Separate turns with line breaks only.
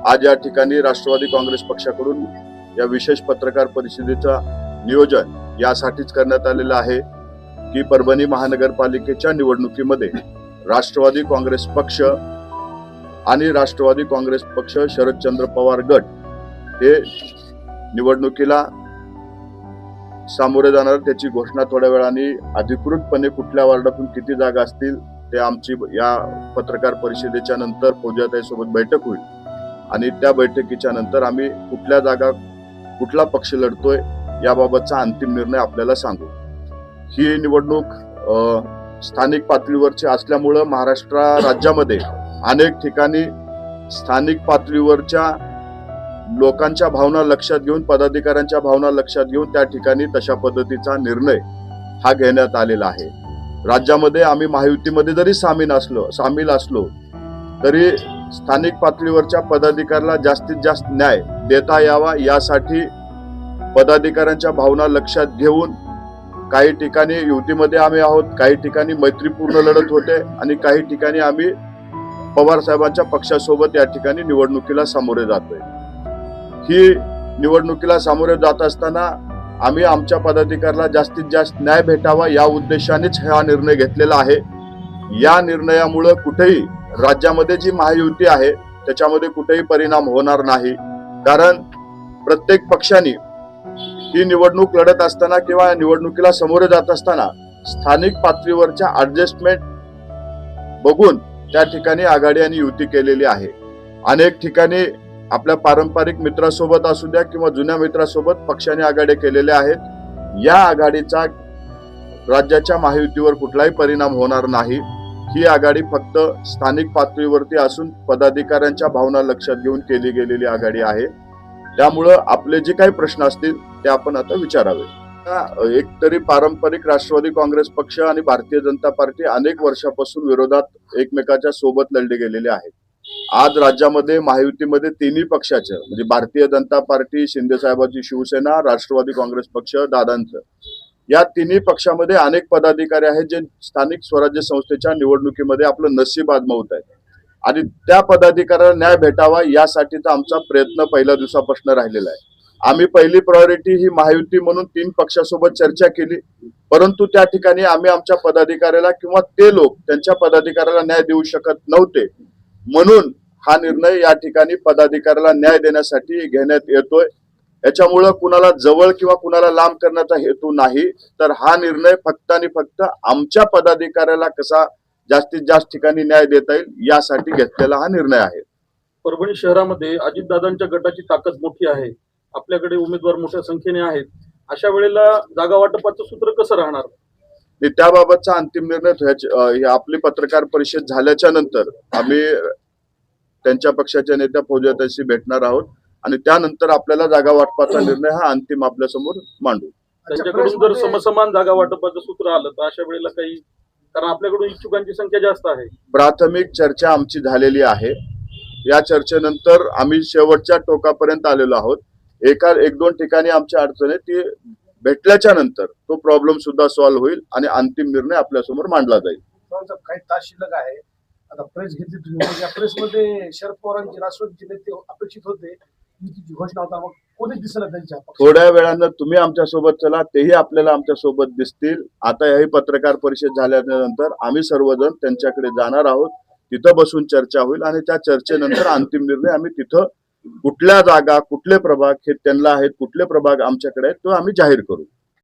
आज या ठिकाणी राष्ट्रवादी काँग्रेस पक्षाकडून या विशेष पत्रकार परिषदेचा नियोजन यासाठीच करण्यात आलेलं आहे की परभणी महानगरपालिकेच्या निवडणुकीमध्ये राष्ट्रवादी काँग्रेस पक्ष आणि राष्ट्रवादी काँग्रेस पक्ष शरदचंद्र पवार गट हे निवडणुकीला सामोरे जाणार। त्याची घोषणा थोड्या वेळाने अधिकृतपणे कुठल्या वार्डातून किती जागा असतील ते आमची या पत्रकार परिषदेच्या नंतर फौजियाताई सोबत बैठक होईल आणि त्या बैठकीच्या नंतर आम्ही कुठल्या जागा कुठला पक्ष लढतोय याबाबतचा अंतिम निर्णय आपल्याला सांगू। ही निवडणूक स्थानिक पातळीवरची असल्यामुळे महाराष्ट्र राज्यामध्ये अनेक ठिकाणी स्थानिक पातळीवरच्या लोकांच्या भावना लक्षात घेऊन पदाधिकाऱ्यांच्या भावना लक्षात घेऊन त्या ठिकाणी तशा पद्धतीचा निर्णय हा घेण्यात आलेला आहे। राज्यामध्ये आम्ही महायुतीमध्ये जरी सामील असलो तरी स्थानिक पातळीवरच्या पदाधिकाऱ्याला जास्तीत जास्त न्याय देता यावा यासाठी पदाधिकाऱ्यांच्या भावना लक्षात घेऊन काही ठिकाणी युतीमध्ये आम्ही आहोत, काही ठिकाणी मैत्रीपूर्ण लढत होते आणि काही ठिकाणी आम्ही पवार साहेबांच्या पक्षासोबत या ठिकाणी निवडणुकीला सामोरे जातोय। ही निवडणुकीला सामोरे जात असताना आम्ही आमच्या पदाधिकाऱ्याला जास्तीत जास्त न्याय भेटावा या उद्देशानेच हा निर्णय घेतलेला आहे। या निर्णयामुळे कुठेही राज्यामध्ये जी महायुती आहे त्याच्यामध्ये कुठेही परिणाम होणार नाही, कारण प्रत्येक पक्षाने ही निवडणूक लढत असताना किंवा निवडणुकीला सामोरे जात असताना स्थानिक पातळीवरच्या ऍडजस्टमेंट बघून त्या ठिकाणी आघाडी आणि युती केलेली आहे। अनेक ठिकाणी आपल्या पारंपरिक मित्रासोबत असू द्या किंवा जुन्या मित्रासोबत पक्षाने आघाड्या केलेल्या आहेत। या आघाडीचा राज्याच्या महायुतीवर कुठलाही परिणाम होणार नाही। ही आघाडी फक्त स्थानिक पातळीवरती असून पदाधिकाऱ्यांच्या भावना लक्षात घेऊन केली गेलेली आघाडी आहे। त्यामुळे आपले जे काही प्रश्न असतील ते आपण आता विचारावे। एकतरी पारंपरिक राष्ट्रवादी काँग्रेस पक्ष आणि भारतीय जनता पार्टी अनेक वर्षापासून विरोधात एकमेकाच्या सोबत लढले गेलेले आहेत। आज राज्यामध्ये महायुतीमध्ये तिन्ही पक्षाचे म्हणजे भारतीय जनता पार्टी, शिंदे साहेबांची शिवसेना, राष्ट्रवादी काँग्रेस पक्ष दादांचं, या तिन्ही पक्षामध्ये अनेक पदाधिकारी आहेत जे स्थानिक स्वराज्य संस्थेच्या निवडणुकीमध्ये आपलं नशीब आजमावत आहेत आणि त्या पदाधिकाऱ्याला न्याय भेटावा यासाठीचा आमचा प्रयत्न पहिल्या दिवसापासून राहिलेला आहे। आम्ही पहिली प्रायोरिटी ही महायुती म्हणून तीन पक्षासोबत चर्चा केली, परंतु त्या ठिकाणी आम्ही आमच्या पदाधिकाऱ्याला किंवा ते लोक त्यांच्या पदाधिकाऱ्याला न्याय देऊ शकत नव्हते, म्हणून हा निर्णय या ठिकाणी पदाधिकाऱ्याला न्याय देण्यासाठी घेण्यात येतोय। याच्यामुळे कुणाला जवळ किंवा कुणाला लांब करण्याचा हेतू नाही, तर हा निर्णय फक्त आणि फक्त आमच्या पदाधिकाऱ्याला कसा जास्तीत जास्त ठिकाणी न्याय देता येईल यासाठी घेतलेला हा निर्णय आहे।
परभणी शहरामध्ये अजितदादांच्या गटाची ताकद मोठी आहे, आपल्याकडे उमेदवार मोठ्या संख्येने आहेत, अशा वेळेला जागा वाटपाचं सूत्र कसं राहणार?
त्याबाबतचा अंतिम निर्णय आपली पत्रकार परिषद झाल्याच्या नंतर आम्ही त्यांच्या पक्षाच्या नेत्या फौजियाताईशी भेटणार आहोत आणि त्यानंतर आपल्याला जागा वाटपाचा निर्णय हा अंतिम आपल्या समोर मांडू।
त्यांच्याकडून जर समसमान जागा वाटपाचं सूत्र आलं तर अशा वेळेला काही, कारण आपल्याकडून इच्छुकांची संख्या जास्त आहे। प्राथमिक
चर्चा आमची झालेली आहे। या चर्चेनंतर आम्ही शेवटच्या टोकापर्यंत आलेलो आहोत। एक दोन ठिकाणी आमच्या अडचणी ती भेटल्याच्या नंतर तो प्रॉब्लेम सुद्धा सॉल्व्ह होईल आणि अंतिम निर्णय आपल्या समोर मांडला जाईल।
काही तास शिल्लक आहे, आता प्रेस घेतली तुम्ही, या प्रेसमध्ये शरद पवारांचे राष्ट्रवादीचे नेते अपेक्षित होते, युतीची घोषणा होता, मग कोणीच दिसलं त्यांच्या।
थोड्या वेळानं तुम्ही आमच्या सोबत चला, तेही आपल्याला आमच्या सोबत दिसतील। आता ही पत्रकार परिषद झाल्यानंतर आम्ही सर्वजण त्यांच्याकडे जाणार आहोत, तिथं बसून चर्चा होईल आणि त्या चर्चेनंतर अंतिम निर्णय आम्ही तिथं कुठल्या जागा, कुठले प्रभाग हे त्यांना आहेत, कुठले प्रभाग आमच्याकडे आहेत तो आम्ही जाहीर करू।